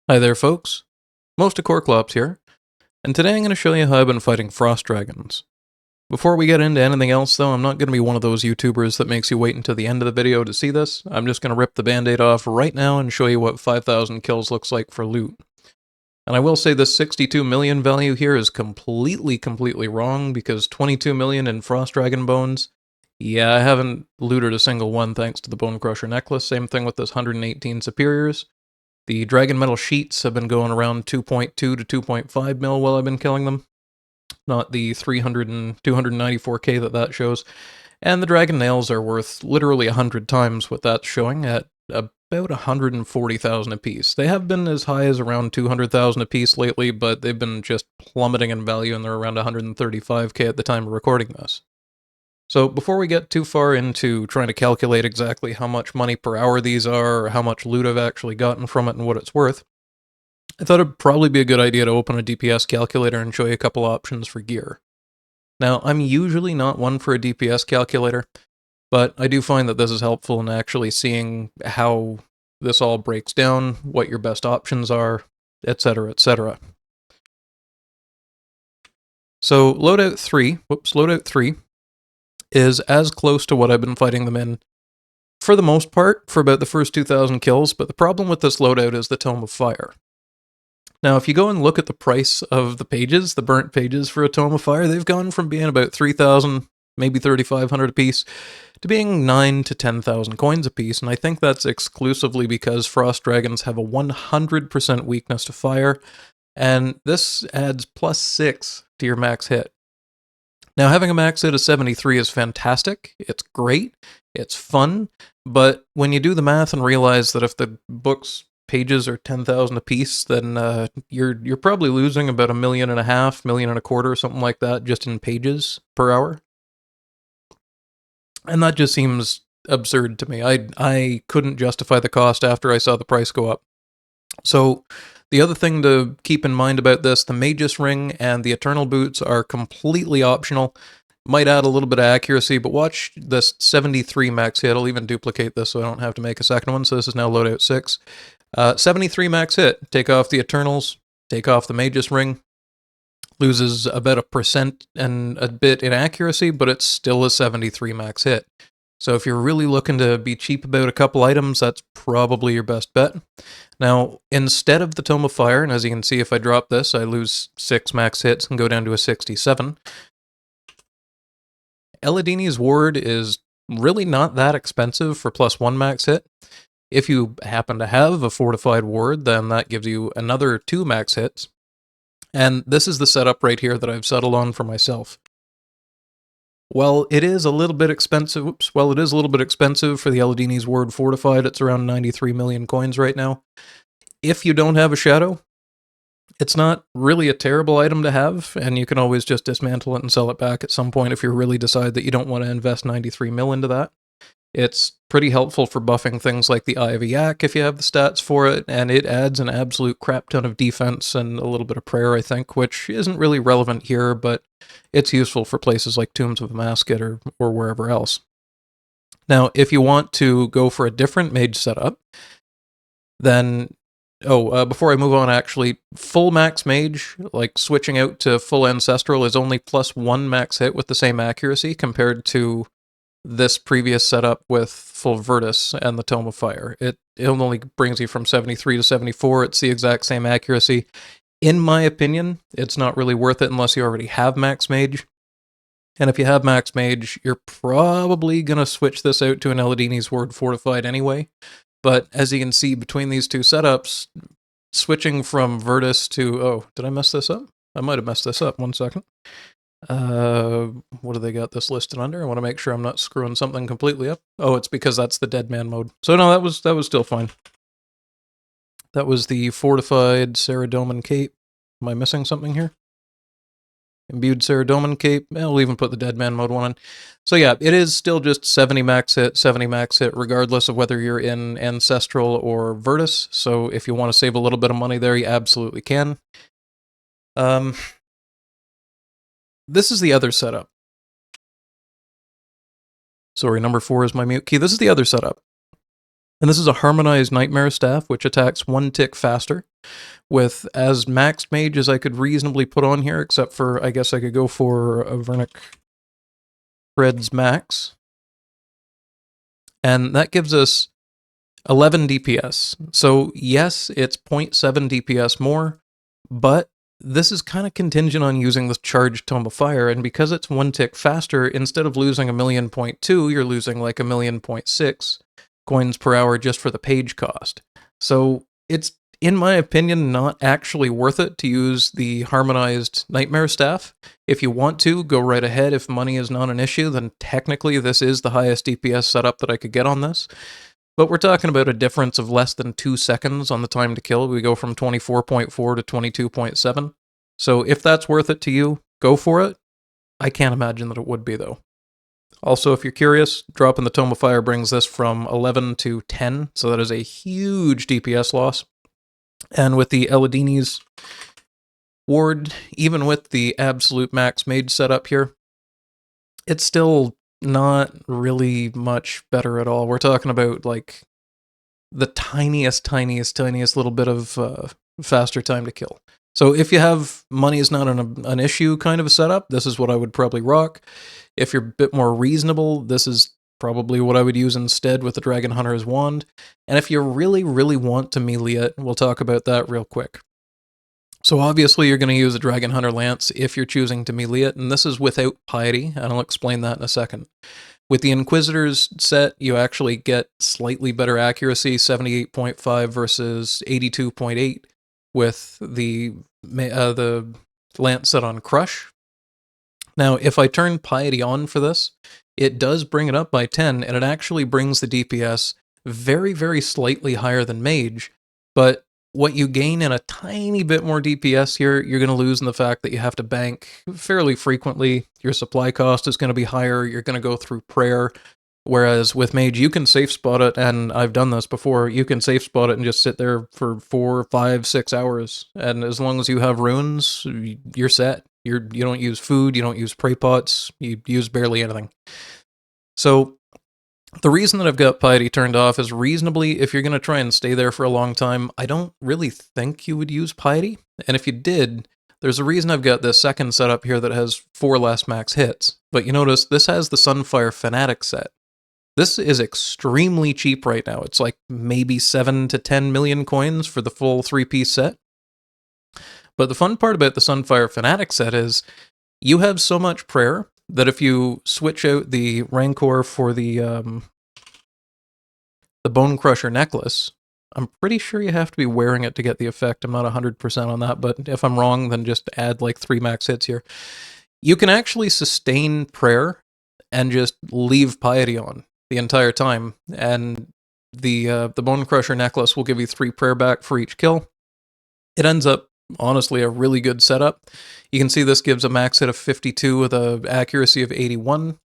Hi there, folks. Most of Corclops here, and today I'm going to show you how I've been fighting frost dragons. Before we get into anything else, though, I'm not going to be one of those YouTubers that makes you wait until the end of the video to see this. I'm just going to rip the band-aid off right now and show you what 5,000 kills looks like for loot. And I will say this 62 million value here is completely wrong, because 22 million in frost dragon bones, yeah, I haven't looted a single one thanks to the Bone Crusher necklace. Same thing with this 118 superiors. The Dragon Metal sheets have been going around 2.2 to 2.5 mil while I've been killing them, not the 300 and 294k that shows. And the Dragon Nails are worth literally 100 times what that's showing at about 140,000 apiece. They have been as high as around 200,000 apiece lately, but they've been just plummeting in value, and they're around 135k at the time of recording this. So before we get too far into trying to calculate exactly how much money per hour these are, or how much loot I've actually gotten from it and what it's worth, I thought it'd probably be a good idea to open a DPS calculator and show you a couple options for gear. Now, I'm usually not one for a DPS calculator, but I do find that this is helpful in actually seeing how this all breaks down, what your best options are, etc., etc. So loadout 3 is as close to what I've been fighting them in for the most part for about the first 2,000 kills, but the problem with this loadout is the Tome of Fire. Now, if you go and look at the price of the pages, the burnt pages for a Tome of Fire, they've gone from being about 3,000, maybe 3,500 apiece, to being 9 to 10,000 coins apiece, and I think that's exclusively because frost dragons have a 100% weakness to fire, and this adds +6 to your max hit. Now, having a max hit of 73 is fantastic, it's great, it's fun, but when you do the math and realize that if the book's pages are 10,000 apiece, then you're probably losing about $1.5 million, $1.25 million, something like that, just in pages per hour. And that just seems absurd to me. I couldn't justify the cost after I saw the price go up. So the other thing to keep in mind about this, the Magus Ring and the Eternal Boots are completely optional. Might add a little bit of accuracy, but watch this 73 max hit. I'll even duplicate this so I don't have to make a second one. So this is now loadout 6. 73 max hit. Take off the Eternals, take off the Magus Ring. Loses about 1% and a bit in accuracy, but it's still a 73 max hit. So if you're really looking to be cheap about a couple items, that's probably your best bet. Now, instead of the Tome of Fire, and as you can see, if I drop this, I lose 6 max hits and go down to a 67. Eladini's Ward is really not that expensive for +1 max hit. If you happen to have a Fortified Ward, then that gives you another 2 max hits. And this is the setup right here that I've settled on for myself. Well, it is a little bit expensive. It is a little bit expensive for the Eladini's Ward Fortified. It's around 93 million coins right now. If you don't have a Shadow, it's not really a terrible item to have, and you can always just dismantle it and sell it back at some point if you really decide that you don't want to invest 93 mil into that. It's pretty helpful for buffing things like the Eye of a Yak if you have the stats for it, and it adds an absolute crap ton of defense and a little bit of prayer, I think, which isn't really relevant here, but it's useful for places like Tombs of Amasket or wherever else. Now, if you want to go for a different mage setup, then before I move on, actually, full max mage, like switching out to full ancestral, is only +1 max hit with the same accuracy compared to this previous setup with full Virtus and the Tome of Fire. It only brings you from 73 to 74. It's the exact same accuracy. In my opinion, it's not really worth it unless you already have Max Mage. And if you have Max Mage, you're probably going to switch this out to an Eladini's Ward Fortified anyway. But as you can see, between these two setups, switching from Virtus to... Oh, did I mess this up? I might have messed this up. 1 second. What do they got this listed under? I want to make sure I'm not screwing something completely up. Oh, it's because that's the Dead Man mode. So no, that was still fine. That was the Fortified Ceradoman Cape. Am I missing something here? Imbued Ceradoman Cape. I'll even put the Dead Man mode one in. So yeah, it is still just 70 max hit, regardless of whether you're in Ancestral or Virtus. So if you want to save a little bit of money there, you absolutely can. This is the other setup. Sorry, number 4 is my mute key. This is the other setup. And this is a Harmonized Nightmare Staff, which attacks 1 tick faster. with as maxed mage as I could reasonably put on here, except for I guess I could go for a Vernic Red's max. And that gives us 11 DPS. So yes, it's 0.7 DPS more, but this is kind of contingent on using the charged Tome of Fire, and because it's one tick faster, instead of losing 1,000,000.2, you're losing like 1,000,000.6 coins per hour just for the page cost. So it's, in my opinion, not actually worth it to use the harmonized Nightmare Staff. If you want to, go right ahead. If money is not an issue, then technically this is the highest DPS setup that I could get on this. But we're talking about a difference of less than 2 seconds on the time to kill. We go from 24.4 to 22.7. So if that's worth it to you, go for it. I can't imagine that it would be, though. Also, if you're curious, dropping the Tome of Fire brings this from 11 to 10, so that is a huge DPS loss. And with the Eladini's ward, even with the absolute max mage setup here, it's still not really much better at all. We're talking about like the tiniest little bit of faster time to kill. So if you have money is not an issue kind of a setup, this is what I would probably rock. If you're a bit more reasonable, this is probably what I would use instead with the Dragon Hunter's Wand. And if you really want to melee it, we'll talk about that real quick. So obviously you're going to use a Dragon Hunter Lance if you're choosing to melee it, and this is without Piety, and I'll explain that in a second. With the Inquisitor's set, you actually get slightly better accuracy, 78.5 versus 82.8 with the Lance set on Crush. Now, if I turn Piety on for this, it does bring it up by 10, and it actually brings the DPS very slightly higher than Mage, but what you gain in a tiny bit more DPS here, you're going to lose in the fact that you have to bank fairly frequently. Your supply cost is going to be higher. You're going to go through prayer. Whereas with Mage, you can safe spot it, and I've done this before. You can safe spot it and just sit there for 4, 5, 6 hours. And as long as you have runes, you're set. You don't use food, you don't use prey pots, you use barely anything. So the reason that I've got Piety turned off is reasonably, if you're going to try and stay there for a long time, I don't really think you would use Piety. And if you did, there's a reason I've got this second setup here that has 4 less max hits. But you notice, this has the Sunfire Fanatic set. This is extremely cheap right now. It's like maybe 7 to 10 million coins for the full 3-piece set. But the fun part about the Sunfire Fanatic set is, you have so much prayer that if you switch out the Rancor for the Bone Crusher necklace, I'm pretty sure you have to be wearing it to get the effect. I'm not 100% on that, but if I'm wrong, then just add like 3 max hits here. You can actually sustain prayer and just leave Piety on the entire time, and the Bone Crusher necklace will give you 3 prayer back for each kill. It ends up honestly a really good setup. You can see this gives a max hit of 52 with an accuracy of 81,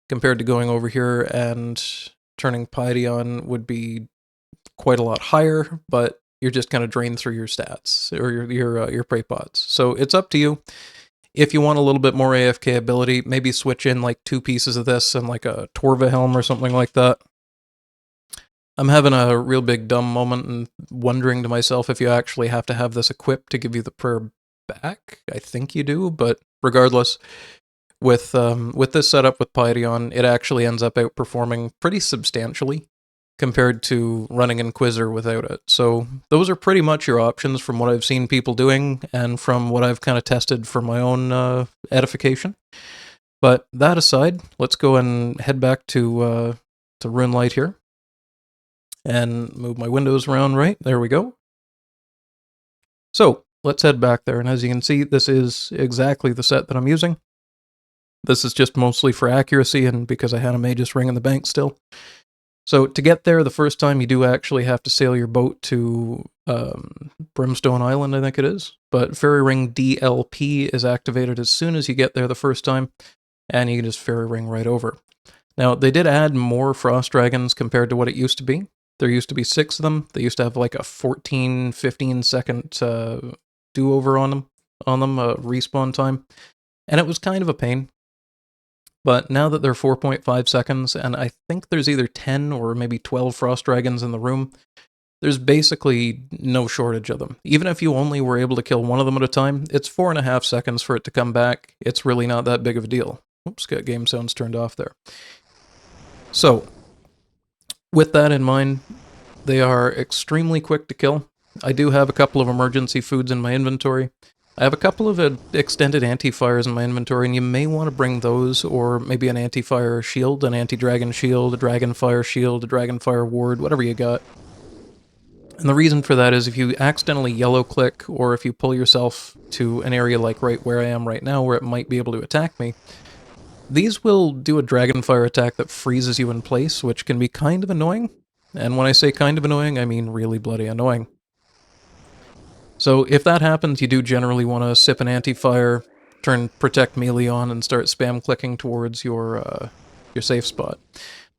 compared to going over here and turning Piety on would be quite a lot higher, but you're just going to drain through your stats or your prey pots. So it's up to you. If you want a little bit more AFK ability, maybe switch in like 2 pieces of this and like a Torva helm or something like that. I'm having a real big dumb moment and wondering to myself if you actually have to have this equipped to give you the prayer back. I think you do, but regardless, with this setup with Piety on, it actually ends up outperforming pretty substantially compared to running Inquisitor without it. So those are pretty much your options from what I've seen people doing and from what I've kind of tested for my own edification. But that aside, let's go and head back to Runelight here. And move my windows around right. There we go. So let's head back there. And as you can see, this is exactly the set that I'm using. This is just mostly for accuracy and because I had a Mage's Ring in the bank still. So to get there the first time, you do actually have to sail your boat to Brimstone Island, I think it is. But Fairy Ring DLP is activated as soon as you get there the first time. And you can just Fairy Ring right over. Now, they did add more Frost Dragons compared to what it used to be. There used to be 6 of them. They used to have like a 14, 15 second do-over on them, respawn time. And it was kind of a pain. But now that they're 4.5 seconds, and I think there's either 10 or maybe 12 Frost Dragons in the room, there's basically no shortage of them. Even if you only were able to kill one of them at a time, it's 4.5 seconds for it to come back. It's really not that big of a deal. Oops, got game sounds turned off there. So, with that in mind, they are extremely quick to kill. I do have a couple of emergency foods in my inventory. I have a couple of extended anti-fires in my inventory, and you may want to bring those, or maybe an anti-fire shield, an anti-dragon shield, a dragon fire shield, a dragon fire ward, whatever you got. And the reason for that is if you accidentally yellow click, or if you pull yourself to an area like right where I am right now where it might be able to attack me, these will do a dragon fire attack that freezes you in place, which can be kind of annoying. And when I say kind of annoying, I mean really bloody annoying. So if that happens, you do generally want to sip an anti-fire, turn protect melee on, and start spam clicking towards your safe spot.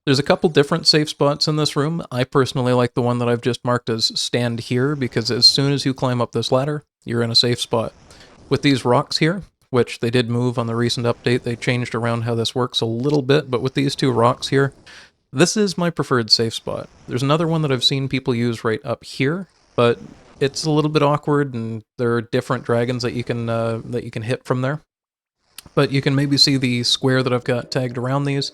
There's a couple different safe spots in this room. I personally like the one that I've just marked as stand here, because as soon as you climb up this ladder, you're in a safe spot. With these rocks here, which they did move on the recent update, they changed around how this works a little bit, but with these two rocks here, this is my preferred safe spot. There's another one that I've seen people use right up here, but it's a little bit awkward, and there are different dragons that you can hit from there. But you can maybe see the square that I've got tagged around these.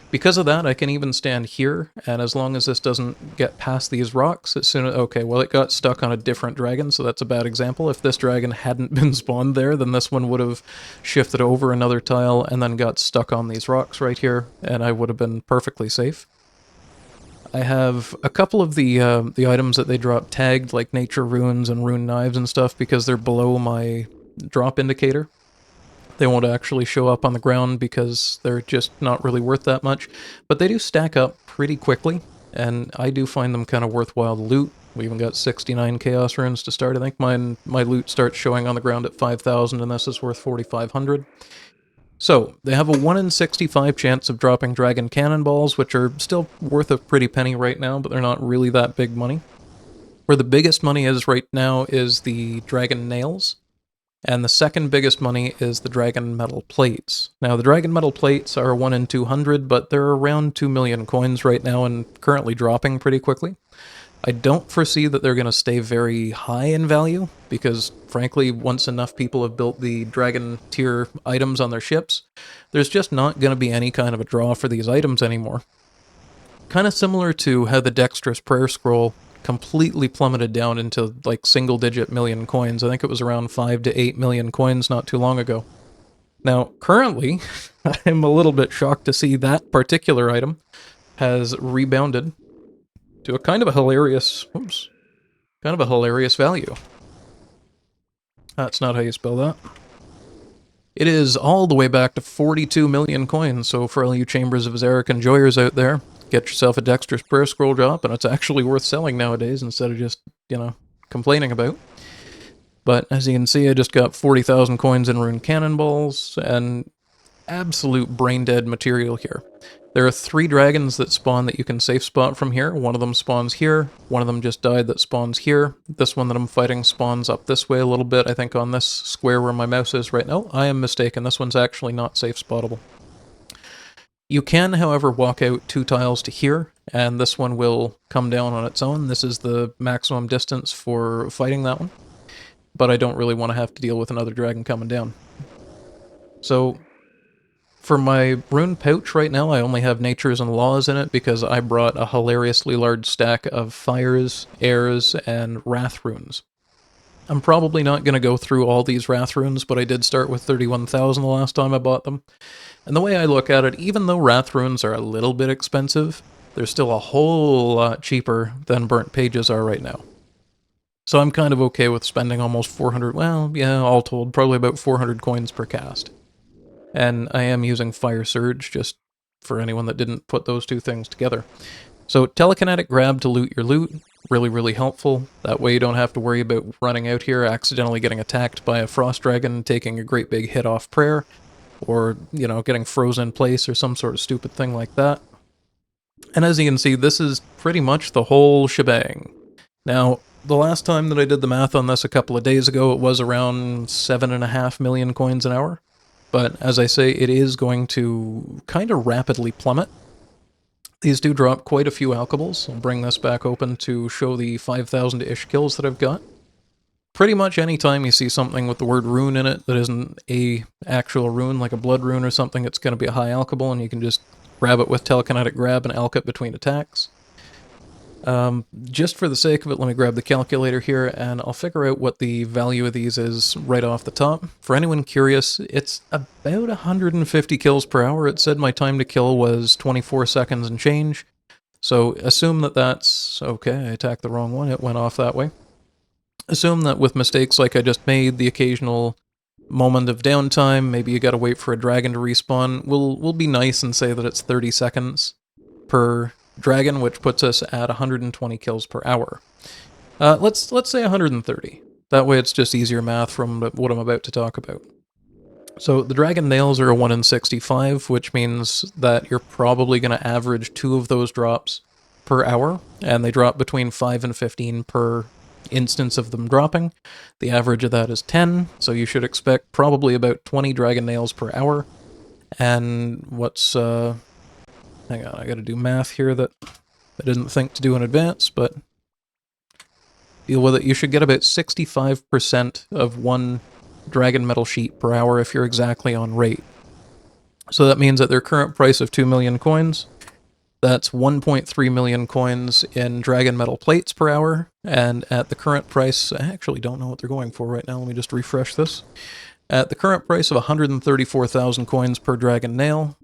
Because of that, I can even stand here, and as long as this doesn't get past these rocks, as soon as... Okay, well, it got stuck on a different dragon, so that's a bad example. If this dragon hadn't been spawned there, then this one would have shifted over another tile and then got stuck on these rocks right here, and I would have been perfectly safe. I have a couple of the items that they drop tagged, like nature runes and rune knives and stuff, because they're below my drop indicator. They won't actually show up on the ground because they're just not really worth that much, but they do stack up pretty quickly, and I do find them kind of worthwhile to loot. We even got 69 chaos runes to start. I think my loot starts showing on the ground at 5,000, and this is worth 4,500. So, they have a 1 in 65 chance of dropping dragon cannonballs, which are still worth a pretty penny right now, but they're not really that big money. Where the biggest money is right now is the dragon nails. And the second biggest money is the dragon metal plates. Now, the dragon metal plates are 1 in 200, but they're around 2 million coins right now and currently dropping pretty quickly. I don't foresee that they're going to stay very high in value, because frankly, once enough people have built the dragon tier items on their ships, there's just not going to be any kind of a draw for these items anymore. Kind of similar to how the Dexterous Prayer Scroll completely plummeted down into like single-digit million coins. I think it was around 5 to 8 million coins not too long ago. Now, currently, I'm a little bit shocked to see that particular item has rebounded to a kind of a hilarious value. That's not how you spell that. It is all the way back to 42 million coins, so for all you Chambers of Zarek enjoyers out there, get yourself a Dexterous Prayer Scroll drop, and it's actually worth selling nowadays instead of just, complaining about. But as you can see, I just got 40,000 coins in rune cannonballs, and absolute brain-dead material here. There are 3 dragons that spawn that you can safe spot from here. One of them spawns here, one of them just died that spawns here. This one that I'm fighting spawns up this way a little bit, I think on this square where my mouse is right now. I am mistaken, this one's actually not safe spottable. You can, however, walk out 2 tiles to here, and this one will come down on its own. This is the maximum distance for fighting that one, but I don't really want to have to deal with another dragon coming down. So, for my rune pouch right now, I only have natures and laws in it because I brought a hilariously large stack of fires, airs, and wrath runes. I'm probably not going to go through all these wrath runes, but I did start with 31,000 the last time I bought them. And the way I look at it, even though wrath runes are a little bit expensive, they're still a whole lot cheaper than burnt pages are right now. So I'm kind of okay with spending almost 400, well, yeah, all told, probably about 400 coins per cast. And I am using Fire Surge, just for anyone that didn't put those two things together. So telekinetic grab to loot your loot, really, really helpful. That way you don't have to worry about running out here, accidentally getting attacked by a frost dragon, taking a great big hit off prayer, or, getting frozen in place or some sort of stupid thing like that. And as you can see, this is pretty much the whole shebang. Now, the last time that I did the math on this a couple of days ago, it was around 7.5 million coins an hour. But as I say, it is going to kind of rapidly plummet. These do drop quite a few alkables. I'll bring this back open to show the 5,000-ish kills that I've got. Pretty much any time you see something with the word rune in it that isn't a actual rune, like a blood rune or something, it's going to be a high alkable, and you can just grab it with telekinetic grab and alk it between attacks. Just for the sake of it, let me grab the calculator here, and I'll figure out what the value of these is right off the top. For anyone curious, it's about 150 kills per hour. It said my time to kill was 24 seconds and change. So assume that that's... okay, I attacked the wrong one. It went off that way. Assume that with mistakes like I just made, the occasional moment of downtime, maybe you gotta wait for a dragon to respawn, we'll be nice and say that it's 30 seconds per dragon, which puts us at 120 kills per hour. Let's say 130. That way it's just easier math from what I'm about to talk about. So the dragon nails are a 1 in 65, which means that you're probably going to average 2 of those drops per hour, and they drop between 5 and 15 per instance of them dropping. The average of that is 10, so you should expect probably about 20 dragon nails per hour. And what's... hang on, I gotta do math here that I didn't think to do in advance, but deal with it. You should get about 65% of one dragon metal sheet per hour if you're exactly on rate. So that means at their current price of 2 million coins, that's 1.3 million coins in dragon metal plates per hour, and at the current price, I actually don't know what they're going for right now, let me just refresh this. At the current price of 134,000 coins per dragon nail,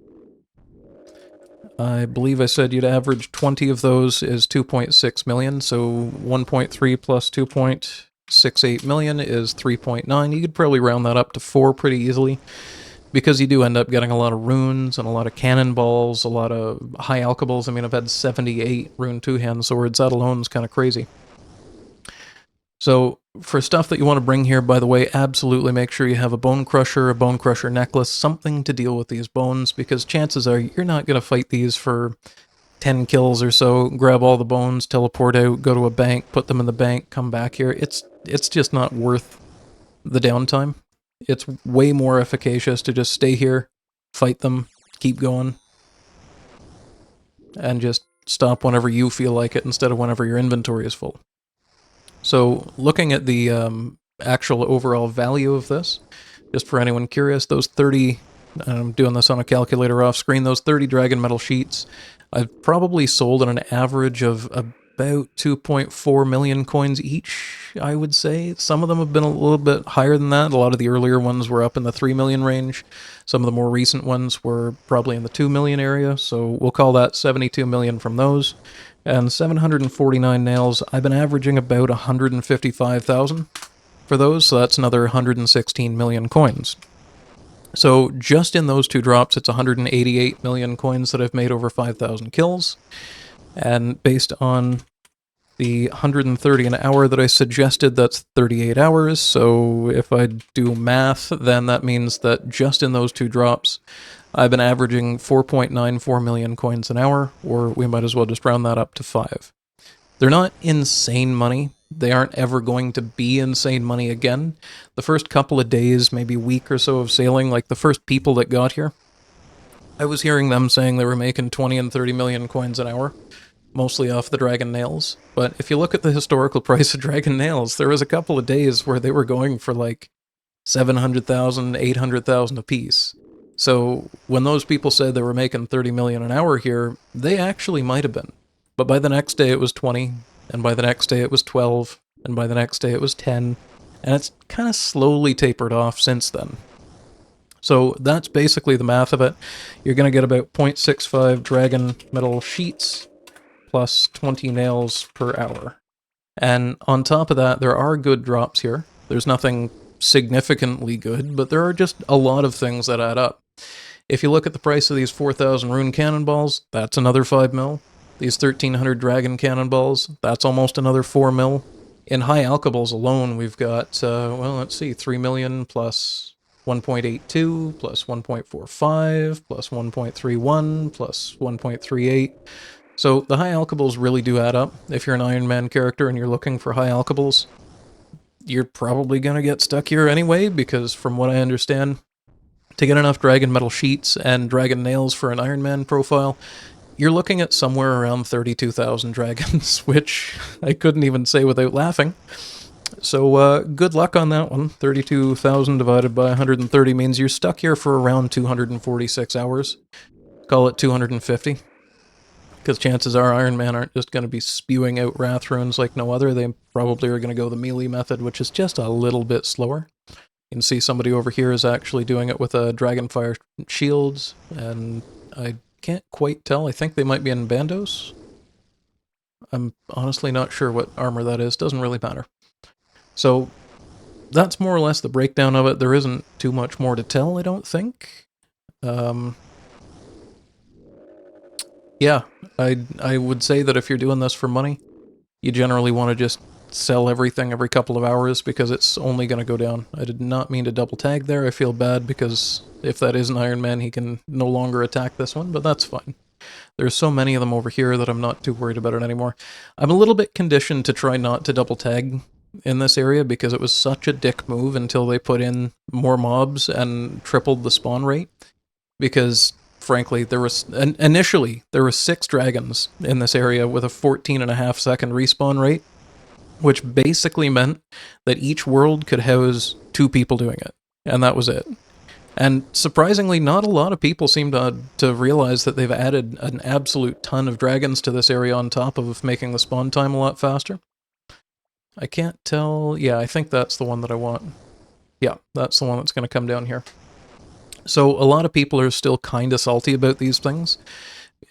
I believe I said you'd average 20 of those is 2.6 million, so 1.3 plus 2.68 million is 3.9. You could probably round that up to 4 pretty easily, because you do end up getting a lot of runes and a lot of cannonballs, a lot of high alkables. I mean, I've had 78 rune two-hand swords. That alone is kind of crazy. So for stuff that you want to bring here, by the way, absolutely make sure you have a bone crusher necklace, something to deal with these bones, because chances are you're not going to fight these for 10 kills or so, grab all the bones, teleport out, go to a bank, put them in the bank, come back here. It's just not worth the downtime. It's way more efficacious to just stay here, fight them, keep going, and just stop whenever you feel like it instead of whenever your inventory is full. So looking at the actual overall value of this, just for anyone curious, those 30, I'm doing this on a calculator off screen, those 30 dragon metal sheets, I've probably sold at an average of about 2.4 million coins each, I would say. Some of them have been a little bit higher than that. A lot of the earlier ones were up in the 3 million range. Some of the more recent ones were probably in the 2 million area, so we'll call that 72 million from those. And 749 nails, I've been averaging about 155,000 for those, so that's another 116 million coins. So just in those 2 drops, it's 188 million coins that I've made over 5,000 kills. And based on the 130 an hour that I suggested, that's 38 hours. So if I do math, then that means that just in those 2 drops, I've been averaging 4.94 million coins an hour, or we might as well just round that up to 5. They're not insane money. They aren't ever going to be insane money again. The first couple of days, maybe week or so of sailing, like the first people that got here, I was hearing them saying they were making 20 and 30 million coins an hour, mostly off the dragon nails. But if you look at the historical price of dragon nails, there was a couple of days where they were going for like 700,000, 800,000 a piece. So when those people said they were making 30 million an hour here, they actually might have been. But by the next day it was 20, and by the next day it was 12, and by the next day it was 10, and it's kind of slowly tapered off since then. So that's basically the math of it. You're going to get about 0.65 dragon metal sheets plus 20 nails per hour. And on top of that, there are good drops here. There's nothing significantly good, but there are just a lot of things that add up. If you look at the price of these 4,000 rune cannonballs, that's another 5 mil. These 1,300 dragon cannonballs, that's almost another 4 mil. In high alkables alone, we've got, well, let's see, 3 million plus 1.82 plus 1.45 plus 1.31 plus 1.38. So the high alkables really do add up. If you're an Iron Man character and you're looking for high alkables, you're probably going to get stuck here anyway, because from what I understand, to get enough dragon metal sheets and dragon nails for an Iron Man profile, you're looking at somewhere around 32,000 dragons, which I couldn't even say without laughing. So good luck on that one. 32,000 divided by 130 means you're stuck here for around 246 hours. Call it 250. Because chances are Iron Man aren't just going to be spewing out Wrath runes like no other. They probably are going to go the melee method, which is just a little bit slower. You can see somebody over here is actually doing it with a Dragonfire shields, and I can't quite tell. I think they might be in Bandos. I'm honestly not sure what armor that is. Doesn't really matter. So that's more or less the breakdown of it. There isn't too much more to tell, I don't think. Yeah, I would say that if you're doing this for money, you generally want to just sell everything every couple of hours because it's only going to go down. I did not mean to double tag there. I feel bad because if that is an Iron Man, he can no longer attack this one, but that's fine. There's so many of them over here that I'm not too worried about it anymore. I'm a little bit conditioned to try not to double tag in this area because it was such a dick move until they put in more mobs and tripled the spawn rate. Because frankly, initially there were 6 dragons in this area with a 14.5-second respawn rate, which basically meant that each world could house 2 people doing it, and that was it. And surprisingly, not a lot of people seem to realize that they've added an absolute ton of dragons to this area on top of making the spawn time a lot faster. I can't tell. Yeah, I think that's the one that I want. Yeah, that's the one that's going to come down here. So a lot of people are still kind of salty about these things.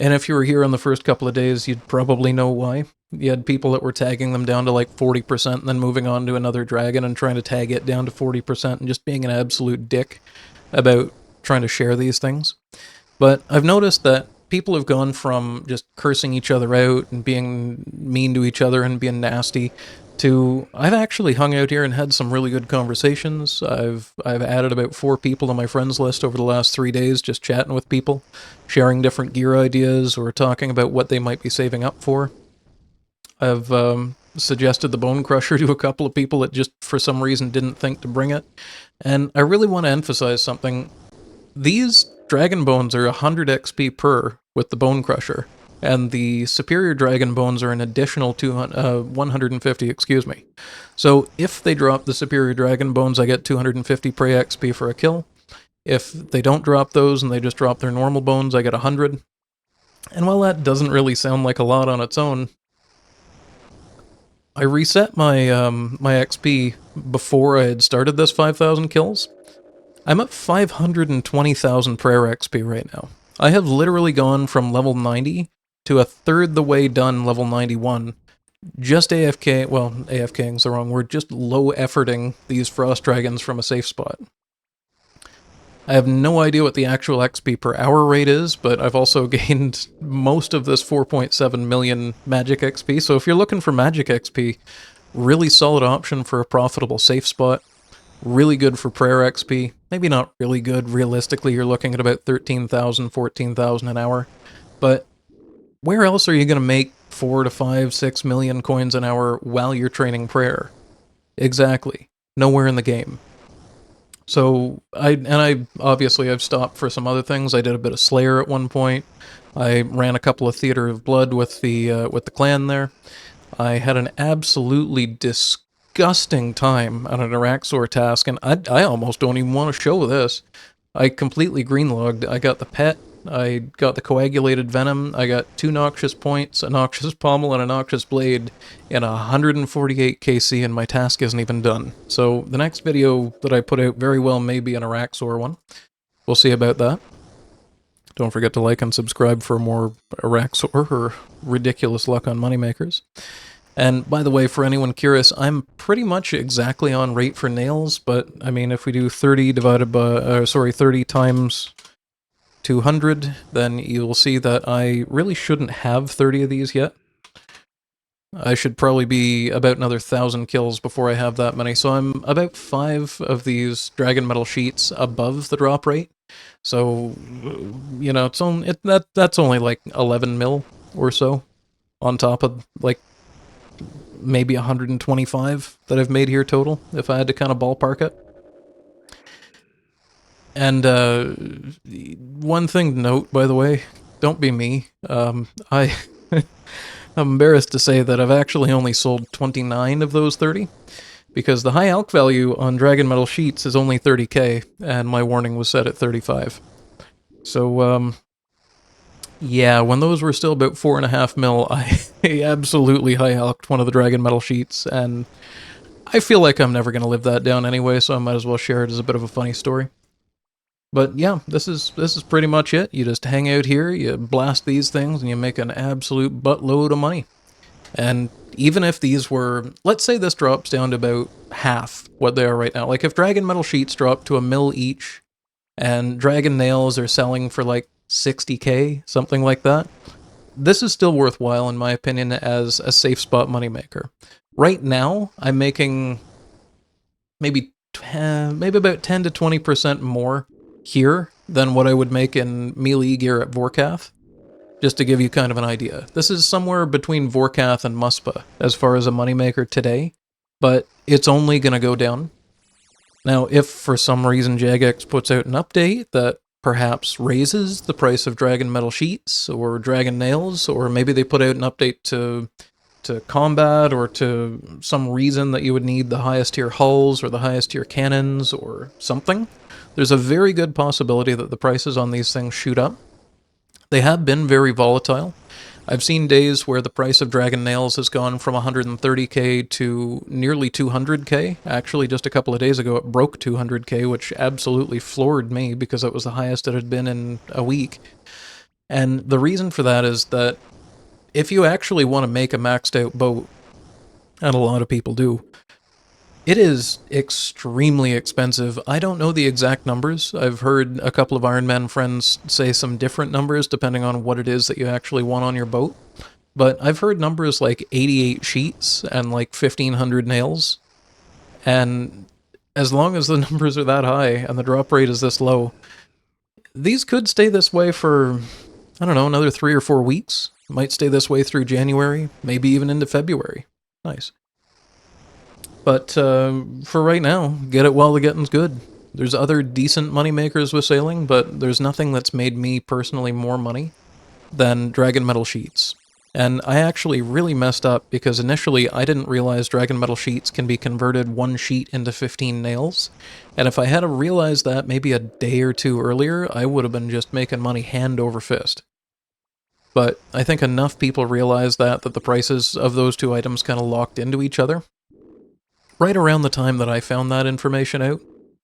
And if you were here on the first couple of days, you'd probably know why. You had people that were tagging them down to like 40% and then moving on to another dragon and trying to tag it down to 40% and just being an absolute dick about trying to share these things. But I've noticed that people have gone from just cursing each other out and being mean to each other and being nasty to I've actually hung out here and had some really good conversations. I've added about 4 people to my friends list over the last 3 days, just chatting with people, sharing different gear ideas or talking about what they might be saving up for. I've suggested the Bone Crusher to a couple of people that just for some reason didn't think to bring it. And I really want to emphasize something. These Dragon Bones are 100 XP per with the Bone Crusher, and the Superior Dragon Bones are an additional 150, excuse me. So if they drop the Superior Dragon Bones, I get 250 prey XP for a kill. If they don't drop those and they just drop their normal bones, I get 100. And while that doesn't really sound like a lot on its own, I reset my my XP before I had started this 5,000 kills. I'm at 520,000 prayer XP right now. I have literally gone from level 90 to a third the way done level 91. Just AFK, well, AFKing is the wrong word, just low efforting these frost dragons from a safe spot. I have no idea what the actual XP per hour rate is, but I've also gained most of this 4.7 million magic XP, so if you're looking for magic XP, really solid option for a profitable safe spot. Really good for prayer XP. Maybe not really good. Realistically, you're looking at about 13,000, 14,000 an hour. But where else are you going to make 4 to 5, 6 million coins an hour while you're training prayer? Exactly. Nowhere in the game. So, I've stopped for some other things. I did a bit of Slayer at one point. I ran a couple of Theater of Blood with the clan there. I had an absolutely disgusting time on an Araxor task, and I almost don't even want to show this. I completely greenlogged. I got the pet, I got the coagulated venom, I got 2 noxious points, a noxious pommel, and a noxious blade, and 148 KC, and my task isn't even done. So the next video that I put out very well may be an Araxor one. We'll see about that. Don't forget to like and subscribe for more Araxor or ridiculous luck on moneymakers. And by the way, for anyone curious, I'm pretty much exactly on rate for nails, but I mean, if we do 30 divided by, 30 times 200, then you'll see that I really shouldn't have 30 of these yet. I should probably be about another 1,000 kills before I have that many, so I'm about 5 of these Dragon Metal sheets above the drop rate. So, you know, that's only like 11 mil or so on top of, like, maybe 125 that I've made here total, if I had to kind of ballpark it. And one thing to note, by the way, don't be me. I'm embarrassed to say that I've actually only sold 29 of those 30, because the high alch value on Dragon Metal Sheets is only 30k, and my warning was set at 35. So, yeah, when those were still about 4.5 mil, I absolutely high alched one of the Dragon Metal Sheets, and I feel like I'm never going to live that down anyway, so I might as well share it as a bit of a funny story. But yeah, this is pretty much it. You just hang out here, you blast these things, and you make an absolute buttload of money. And even if these were, let's say this drops down to about half what they are right now. Like if Dragon Metal Sheets drop to 1 mil each, and Dragon Nails are selling for like 60k, something like that, this is still worthwhile in my opinion as a safe spot moneymaker. Right now, I'm making maybe about 10 to 20% more here than what I would make in melee gear at Vorkath, just to give you kind of an idea. This is somewhere between Vorkath and Muspa as far as a moneymaker today, but it's only going to go down. Now, if for some reason Jagex puts out an update that perhaps raises the price of Dragon Metal Sheets or Dragon Nails, or maybe they put out an update to combat or to some reason that you would need the highest tier hulls or the highest tier cannons or something, there's a very good possibility that the prices on these things shoot up. They have been very volatile. I've seen days where the price of Dragon Nails has gone from 130k to nearly 200k. Actually, just a couple of days ago, it broke 200k, which absolutely floored me because it was the highest it had been in a week. And the reason for that is that if you actually want to make a maxed out boat, and a lot of people do, it is extremely expensive. I don't know the exact numbers. I've heard a couple of Iron Man friends say some different numbers depending on what it is that you actually want on your boat. But I've heard numbers like 88 sheets and like 1,500 nails. And as long as the numbers are that high and the drop rate is this low, these could stay this way for, I don't know, another 3 or 4 weeks. Might stay this way through January, maybe even into February. Nice. But for right now, get it while the getting's good. There's other decent money makers with sailing, but there's nothing that's made me personally more money than Dragon Metal Sheets. And I actually really messed up because initially I didn't realize Dragon Metal Sheets can be converted 1 sheet into 15 nails. And if I had realized that maybe a day or 2 earlier, I would have been just making money hand over fist. But I think enough people realize that the prices of those 2 items kind of locked into each other right around the time that I found that information out.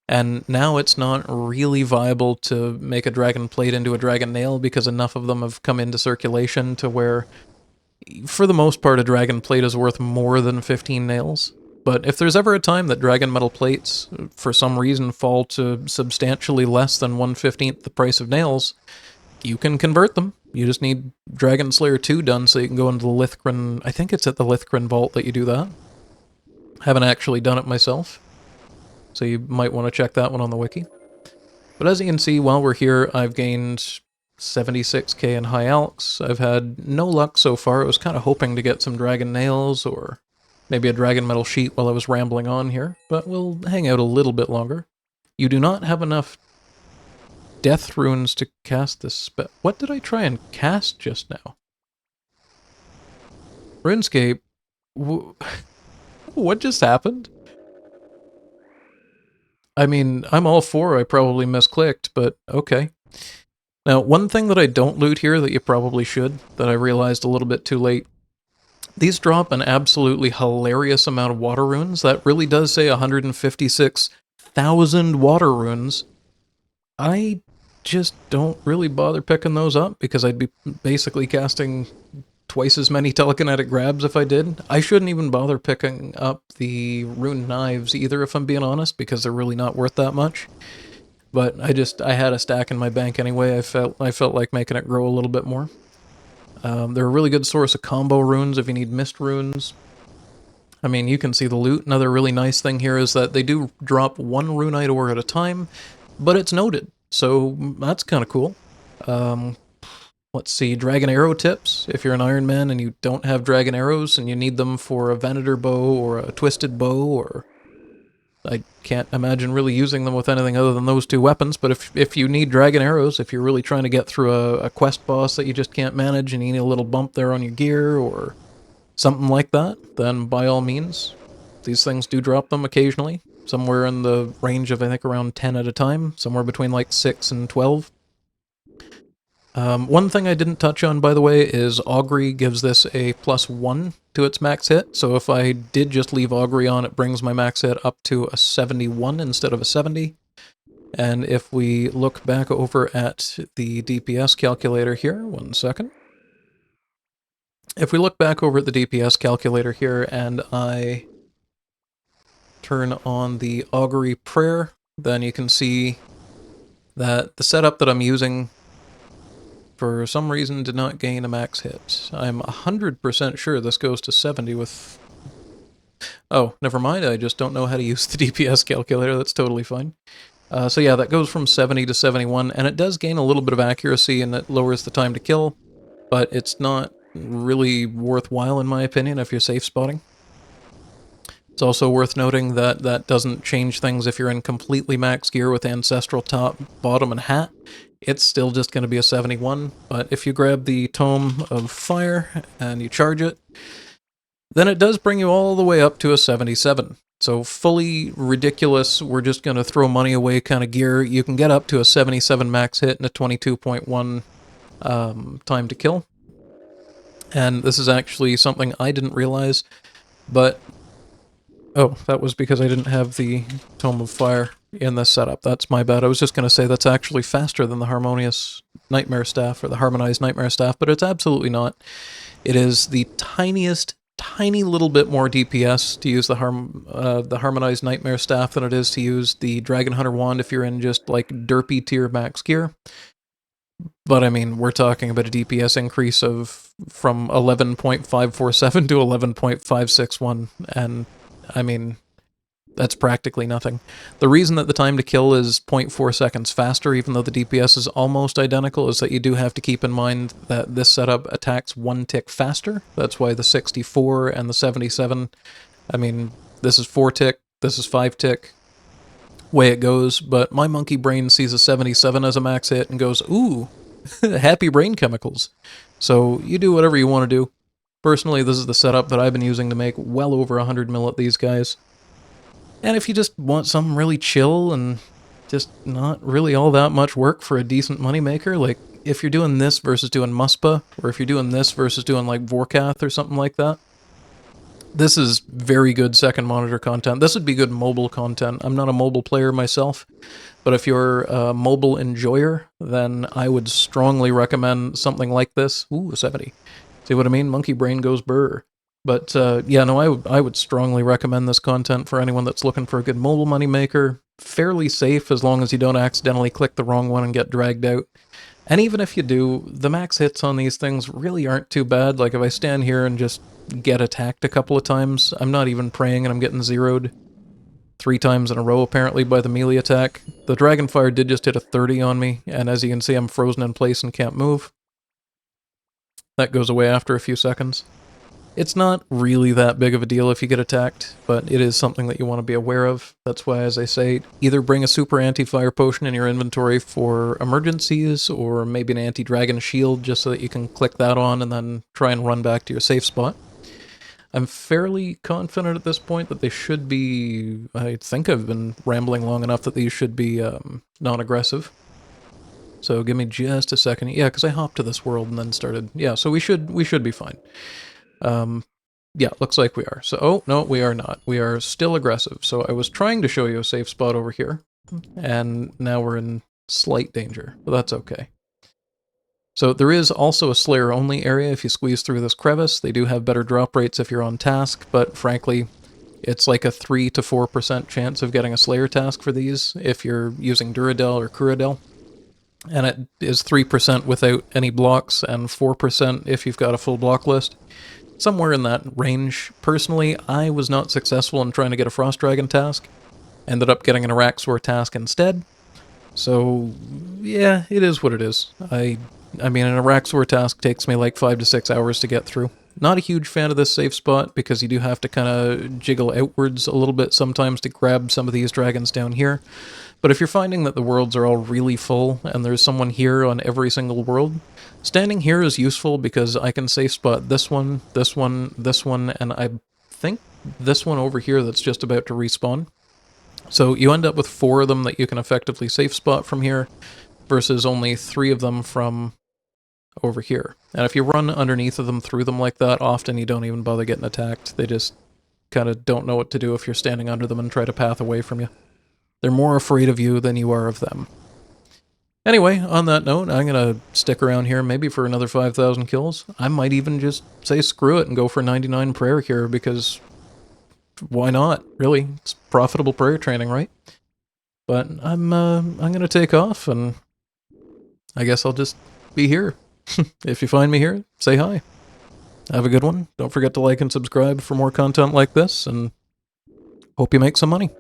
And now it's not really viable to make a dragon plate into a dragon nail because enough of them have come into circulation to where, for the most part, a dragon plate is worth more than 15 nails. But if there's ever a time that dragon metal plates, for some reason, fall to substantially less than 1/15 the price of nails, you can convert them. You just need Dragon Slayer 2 done so you can go into the Lithgren. I think it's at the Lithgren Vault that you do that. Haven't actually done it myself, so you might want to check that one on the wiki. But as you can see, while we're here, I've gained 76k in high alchs. I've had no luck so far. I was kind of hoping to get some Dragon Nails or maybe a Dragon Metal Sheet while I was rambling on here, but we'll hang out a little bit longer. You do not have enough death runes to cast this spell. What did I try and cast just now? RuneScape? What just happened? I mean, I'm all for I probably misclicked, but okay. Now, one thing that I don't loot here that you probably should, that I realized a little bit too late, these drop an absolutely hilarious amount of water runes. That really does say 156,000 water runes. I just don't really bother picking those up because I'd be basically casting twice as many telekinetic grabs if I did. I shouldn't even bother picking up the rune knives either, if I'm being honest, because they're really not worth that much. But I had a stack in my bank anyway. I felt like making it grow a little bit more. They're a really good source of combo runes if you need mist runes. I mean, you can see the loot. Another really nice thing here is that they do drop 1 runite ore at a time, but it's noted, so that's kind of cool. Let's see, dragon arrow tips. If you're an Iron Man and you don't have dragon arrows and you need them for a Venator bow or a twisted bow or I can't imagine really using them with anything other than those two weapons, but if you need dragon arrows, if you're really trying to get through a quest boss that you just can't manage and you need a little bump there on your gear or something like that, then by all means, these things do drop them occasionally, somewhere in the range of, I think, around 10 at a time, somewhere between like 6 and 12. One thing I didn't touch on, by the way, is Augury gives this a +1 to its max hit, so if I did just leave Augury on, it brings my max hit up to a 71 instead of a 70. And if we look back over at the DPS calculator here, one second. If we look back over at the DPS calculator here and I turn on the Augury Prayer, then you can see that the setup that I'm using for some reason did not gain a max hit. I'm 100% sure this goes to 70 with... Oh, never mind, I just don't know how to use the DPS calculator, that's totally fine. So yeah, that goes from 70 to 71, and it does gain a little bit of accuracy and it lowers the time to kill, but it's not really worthwhile in my opinion if you're safe spotting. It's also worth noting that that doesn't change things if you're in completely max gear with Ancestral top, bottom, and hat. It's still just going to be a 71, but if you grab the Tome of Fire and you charge it, then it does bring you all the way up to a 77. So fully ridiculous, we're just going to throw money away kind of gear. You can get up to a 77 max hit and a 22.1 time to kill. And this is actually something I didn't realize, but... Oh, that was because I didn't have the Tome of Fire in this setup. That's my bad. I was just going to say that's actually faster than the Harmonious Nightmare Staff, or the Harmonized Nightmare Staff, but it's absolutely not. It is the tiny little bit more DPS to use the Harmonized Nightmare Staff than it is to use the Dragon Hunter Wand if you're in just, like, derpy tier max gear. But, I mean, we're talking about a DPS increase of from 11.547 to 11.561, and... I mean, that's practically nothing. The reason that the time to kill is 0.4 seconds faster, even though the DPS is almost identical, is that you do have to keep in mind that this setup attacks one tick faster. That's why the 64 and the 77, I mean, this is 4 tick, this is 5 tick, way it goes, but my monkey brain sees a 77 as a max hit and goes, ooh, happy brain chemicals. So you do whatever you want to do. Personally, this is the setup that I've been using to make well over 100 mil at these guys. And if you just want something really chill and just not really all that much work for a decent moneymaker, like if you're doing this versus doing Muspa, or if you're doing this versus doing like Vorkath or something like that, this is very good second monitor content. This would be good mobile content. I'm not a mobile player myself, but if you're a mobile enjoyer, then I would strongly recommend something like this. Ooh, 70. See what I mean? Monkey brain goes burr. But yeah, no, I would strongly recommend this content for anyone that's looking for a good mobile money maker. Fairly safe as long as you don't accidentally click the wrong one and get dragged out. And even if you do, the max hits on these things really aren't too bad. Like if I stand here and just get attacked a couple of times, I'm not even praying and I'm getting zeroed 3 times in a row apparently by the melee attack. The Dragonfire did just hit a 30 on me, and as you can see I'm frozen in place and can't move. That goes away after a few seconds. It's not really that big of a deal if you get attacked, but it is something that you want to be aware of. That's why, as I say, either bring a super anti-fire potion in your inventory for emergencies, or maybe an anti-dragon shield just so that you can click that on and then try and run back to your safe spot. I'm fairly confident at this point that they should be... I think I've been rambling long enough that these should be non-aggressive. So give me just a second. Yeah, because I hopped to this world and then started... Yeah, so we should be fine. Yeah, looks like we are. So, oh, no, we are not. We are still aggressive. So I was trying to show you a safe spot over here, and now we're in slight danger, but that's okay. So there is also a Slayer-only area if you squeeze through this crevice. They do have better drop rates if you're on task, but frankly, it's like a 3 to 4% chance of getting a Slayer task for these if you're using Duradel or Curadel. And it is 3% without any blocks, and 4% if you've got a full block list. Somewhere in that range. Personally, I was not successful in trying to get a Frost Dragon task. Ended up getting an Araxor task instead. So, yeah, it is what it is. I mean, an Araxor task takes me like 5 to 6 hours to get through. Not a huge fan of this safe spot because you do have to kind of jiggle outwards a little bit sometimes to grab some of these dragons down here. But if you're finding that the worlds are all really full and there's someone here on every single world, standing here is useful because I can safe spot this one, this one, this one, and I think this one over here that's just about to respawn. So you end up with 4 of them that you can effectively safe spot from here versus only 3 of them from over here. And if you run underneath of them, through them like that, often you don't even bother getting attacked. They just kind of don't know what to do if you're standing under them and try to path away from you. They're more afraid of you than you are of them. Anyway, on that note, I'm going to stick around here maybe for another 5,000 kills. I might even just say screw it and go for 99 prayer here because why not, really? It's profitable prayer training, right? But I'm going to take off and I guess I'll just be here. If you find me here, say hi. Have a good one. Don't forget to like and subscribe for more content like this, and hope you make some money.